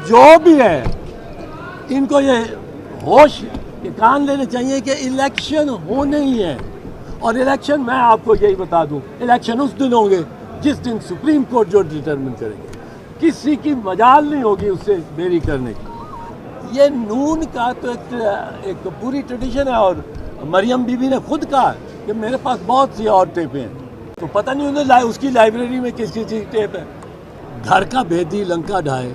جو بھی ہے ان کو یہ ہوش کے کان لینے چاہیے کہ الیکشن ہونے ہی ہے، اور الیکشن میں آپ کو یہی بتا دوں، الیکشن اس دن ہوں گے جس دن سپریم کورٹ جو ڈٹرمن کرے گی، کسی کی مجال نہیں ہوگی اس سے بیری کرنے کی۔ یہ نون کا تو ایک پوری ٹریڈیشن ہے، اور مریم بی بی نے خود کہا کہ میرے پاس بہت سی اور ٹیپیں ہیں، تو پتہ نہیں انہیں اس کی لائبریری میں کس چیز کی ٹیپ ہے۔ گھر کا بھیدی لنکا ڈھائے،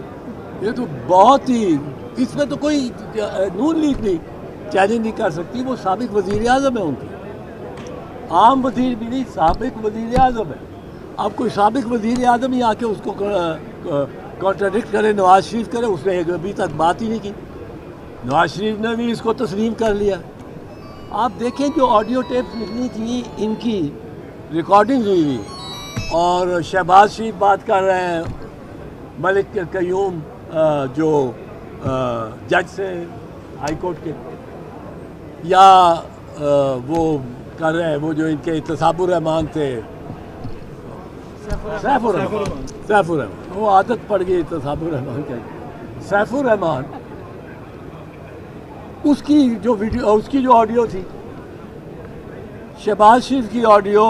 یہ تو بہت ہی، اس میں تو کوئی نون لیگ نہیں چیلنج نہیں کر سکتی، وہ سابق وزیر اعظم ہے ان کی، عام وزیر بھی نہیں، سابق وزیر اعظم ہے۔ اب کوئی سابق وزیر اعظم ہی آ کے اس کو کانٹراڈکٹ کرے، نواز شریف کرے، اس نے ابھی تک بات ہی نہیں کی، نواز شریف نے بھی اس کو تسلیم کر لیا۔ آپ دیکھیں جو آڈیو ٹیپ نکلی تھی ان کی ریکارڈنگ ہوئی، اور شہباز شریف بات کر رہے ہیں ملک قیوم جو جج سے ہائی کورٹ کے، یا وہ کر رہے ہیں وہ جو ان کے اعتزاز الرحمان تھے، سیف الرحمان، وہ عادت پڑ گئی اعتزاز الرحمان کے، سیف الرحمان، اس کی جو ویڈیو، اس کی جو آڈیو تھی، شہباز شریف کی آڈیو،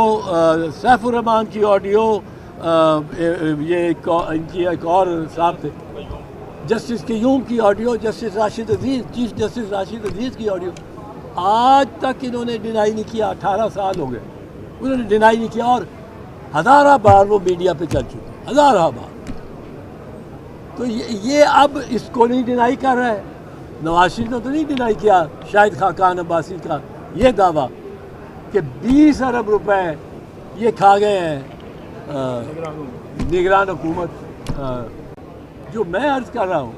سیف الرحمان کی آڈیو، یہ ان کی ایک اور صاحب تھے جسٹس قیوم کی آڈیو، جسٹس راشد عزیز، چیف جسٹس راشد عزیز کی آڈیو، آج تک انہوں نے ڈینائی نہیں کیا، 18 سال ہو گئے انہوں نے ڈینائی نہیں کیا، اور ہزارہ بار وہ میڈیا پہ چل چکے، ہزارہ بار۔ تو یہ اب اس کو نہیں ڈینائی کر رہا ہے، نواز شریف نے تو نہیں ڈینائی کیا شاید خاقان عباسی کا یہ دعویٰ کہ 20 ارب روپے یہ کھا گئے ہیں نگران حکومت۔ جو میں عرض کر رہا ہوں